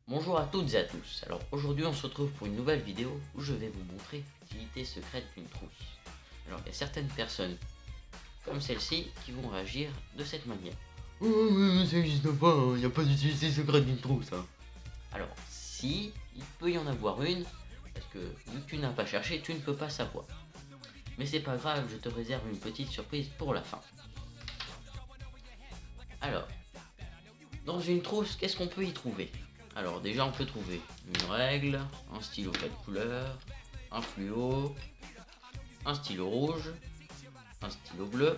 Bonjour à toutes et à tous. Alors aujourd'hui on se retrouve pour une nouvelle vidéo où je vais vous montrer l'utilité secrète d'une trousse. Alors il y a certaines personnes comme celle-ci qui vont réagir de cette manière. Oh, ça n'existe pas, il n'y a pas d'utilité secrète d'une trousse. Alors si, il peut y en avoir une, parce que vu que tu n'as pas cherché, tu ne peux pas savoir. Mais c'est pas grave, je te réserve une petite surprise pour la fin. Alors, dans une trousse, qu'est-ce qu'on peut y trouver? Alors déjà on peut trouver une règle, un stylo 4 couleurs, un fluo, un stylo rouge, un stylo bleu,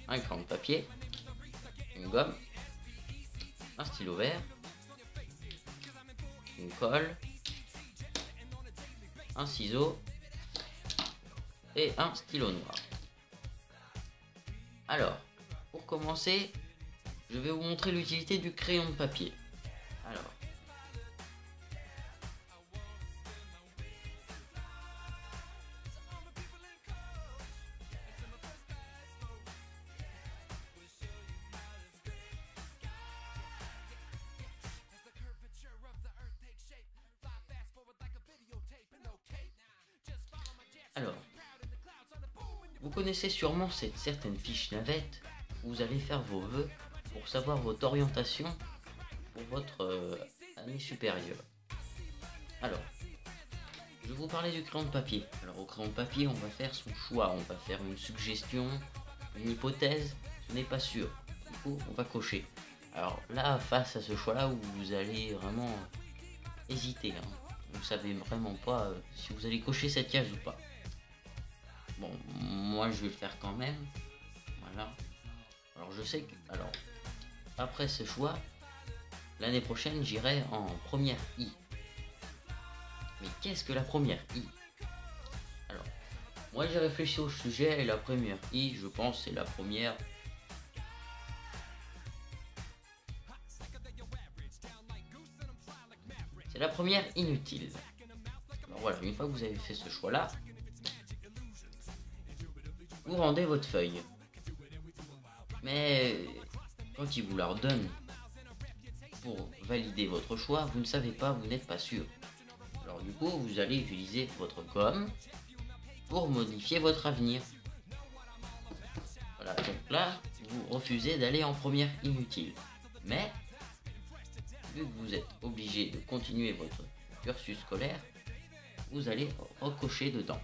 un crayon de papier, une gomme, un stylo vert, une colle, un ciseau et un stylo noir. Alors, pour commencer, je vais vous montrer l'utilité du crayon de papier. Alors, vous connaissez sûrement cette certaine fiche navette où vous allez faire vos vœux pour savoir votre orientation pour votre année supérieure. Alors, je vais vous parler du crayon de papier. Alors au crayon de papier, on va faire son choix, on va faire une suggestion, une hypothèse, ce n'est pas sûr. Du coup, on va cocher. Alors là, face à ce choix-là, où vous allez vraiment hésiter, vous savez vraiment pas si vous allez cocher cette case ou pas. Bon, moi je vais le faire quand même. Voilà. Alors je sais que, alors après ce choix, l'année prochaine j'irai en première I. Mais qu'est-ce que la première I? Alors, moi j'ai réfléchi au sujet et la première I, je pense, c'est la première. C'est la première inutile. Alors voilà, une fois que vous avez fait ce choix-là, vous rendez votre feuille. Mais quand il vous la redonne pour valider votre choix, vous ne savez pas, vous n'êtes pas sûr. Alors du coup, vous allez utiliser votre gomme pour modifier votre avenir. Voilà, donc là, vous refusez d'aller en première inutile. Mais, vu que vous êtes obligé de continuer votre cursus scolaire, vous allez recocher dedans.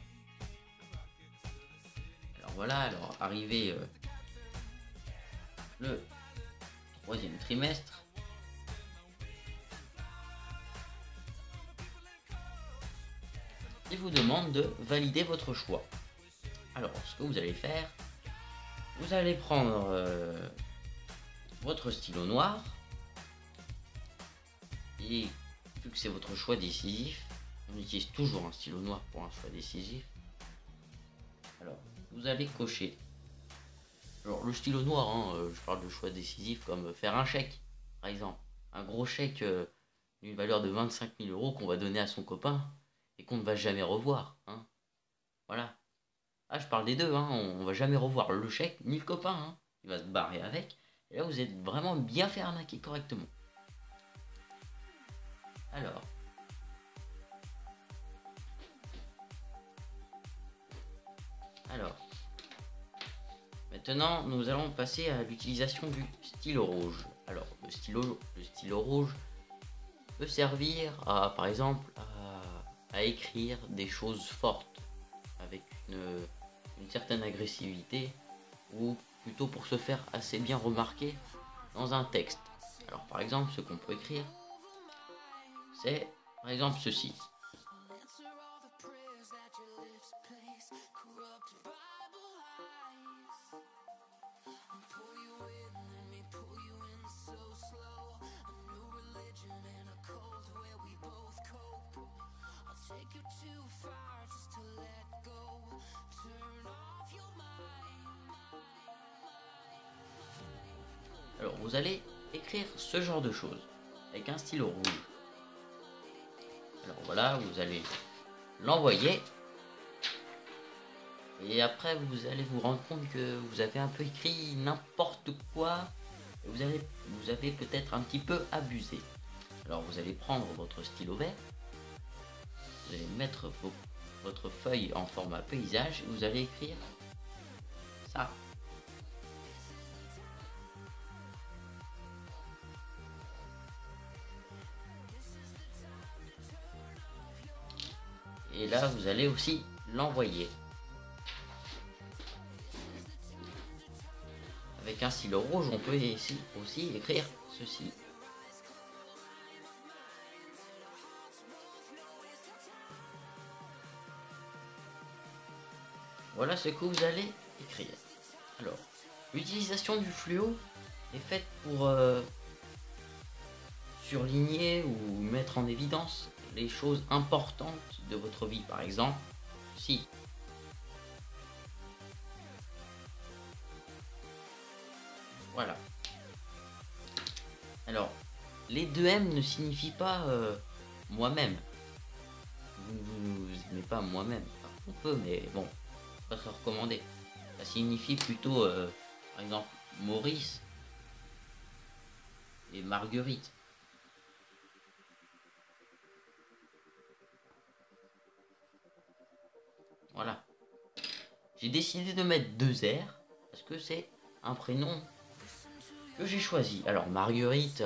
Alors voilà, alors arrivé le 3e trimestre, il vous demande de valider votre choix. Alors, ce que vous allez faire, vous allez prendre votre stylo noir, et vu que c'est votre choix décisif, on utilise toujours un stylo noir pour un choix décisif. Alors, vous allez cocher. Alors, le stylo noir, je parle de choix décisif comme faire un chèque, par exemple. Un gros chèque d'une valeur de 25 000 € qu'on va donner à son copain et qu'on ne va jamais revoir. Voilà. Ah, je parle des deux, on va jamais revoir le chèque ni le copain. Il va se barrer avec. Et là, vous êtes vraiment bien fait arnaquer correctement. Alors, maintenant, nous allons passer à l'utilisation du stylo rouge. Alors, le stylo rouge peut servir à, par exemple, à écrire des choses fortes avec une certaine agressivité, ou plutôt pour se faire assez bien remarquer dans un texte. Alors, par exemple, ce qu'on peut écrire, c'est par exemple ceci. Alors vous allez écrire ce genre de choses avec un stylo rouge. Alors voilà, vous allez l'envoyer et après vous allez vous rendre compte que vous avez un peu écrit n'importe quoi. Vous avez peut-être un petit peu abusé. Alors vous allez prendre votre stylo vert, vous allez mettre votre feuille en format paysage et vous allez écrire ça. Et là vous allez aussi l'envoyer. Avec un stylo rouge, on peut ici aussi écrire ceci. Voilà ce que vous allez écrire. Alors, l'utilisation du fluo est faite pour surligner ou mettre en évidence les choses importantes de votre vie. Par exemple, si voilà. Alors, les 2M ne signifient pas moi-même. Vous n'aimez pas moi-même. Enfin, on peut, mais bon, pas très recommandé. Ça signifie plutôt, par exemple, Maurice et Marguerite. Voilà. J'ai décidé de mettre 2 R parce que c'est un prénom que j'ai choisi. Alors Marguerite,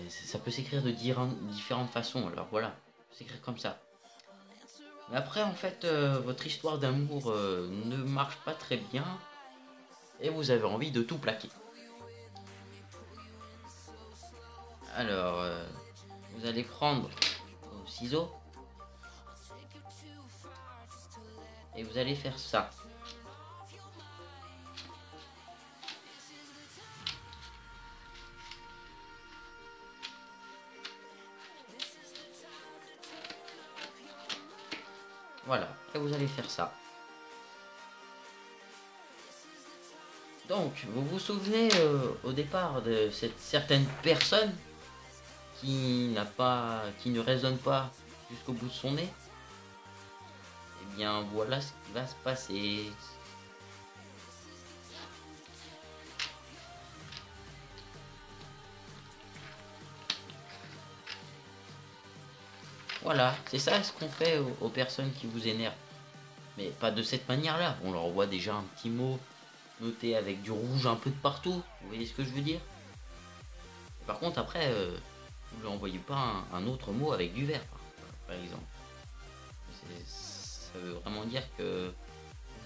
ça peut s'écrire de différentes façons. Alors voilà, s'écrire comme ça. Mais après, en fait, votre histoire d'amour ne marche pas très bien et vous avez envie de tout plaquer. Alors, vous allez prendre vos ciseaux et vous allez faire ça. Voilà, et vous allez faire ça. Donc, vous vous souvenez au départ de cette certaine personne qui ne résonne pas jusqu'au bout de son nez? Eh bien, voilà ce qui va se passer. Voilà, c'est ça ce qu'on fait aux personnes qui vous énervent. Mais pas de cette manière-là. On leur envoie déjà un petit mot noté avec du rouge un peu de partout. Vous voyez ce que je veux dire? Et par contre, après, vous ne lui envoyez pas un autre mot avec du vert, par exemple. Ça veut vraiment dire que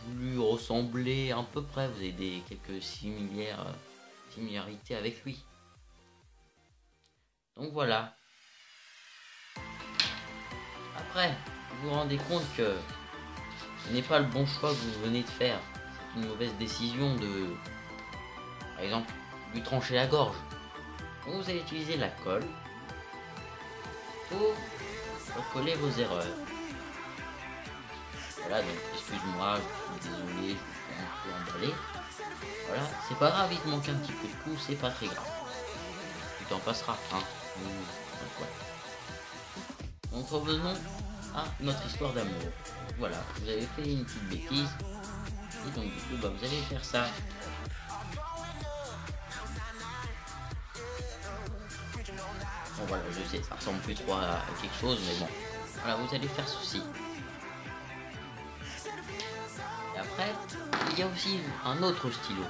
vous lui ressemblez à peu près. Vous avez quelques similarités avec lui. Donc voilà. Après, vous vous rendez compte que ce n'est pas le bon choix que vous venez de faire. C'est une mauvaise décision de, par exemple, lui trancher la gorge. Donc vous allez utiliser la colle pour recoller vos erreurs. Voilà, donc excuse-moi, je suis désolé, je suis un peu emballé. Voilà, c'est pas grave, il te manque un petit peu de coup, c'est pas très grave. Tu t'en passeras, hein. Donc, voilà. Donc revenons à notre histoire d'amour. Voilà, vous avez fait une petite bêtise. Et donc du coup, bah, vous allez faire ça. Bon voilà, je sais, ça ressemble plus trop à quelque chose, mais bon. Voilà, vous allez faire ceci. Et après, il y a aussi un autre stylo.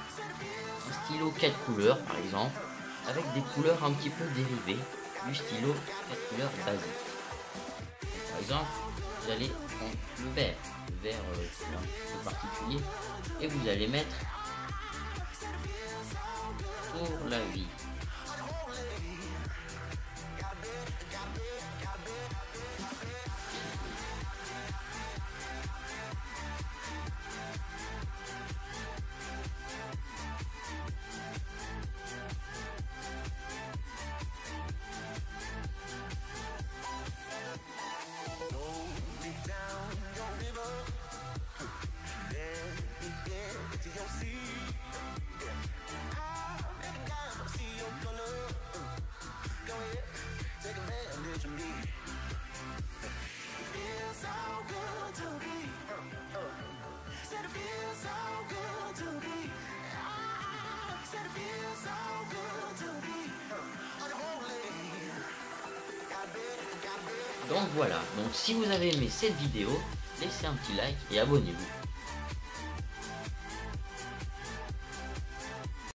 Un stylo 4 couleurs, par exemple, avec des couleurs un petit peu dérivées du stylo 4 couleurs basique. Par exemple, vous allez prendre le vert c'est un petit peu particulier, et vous allez mettre pour la vie. Donc voilà, donc si vous avez aimé cette vidéo, laissez un petit like et abonnez-vous.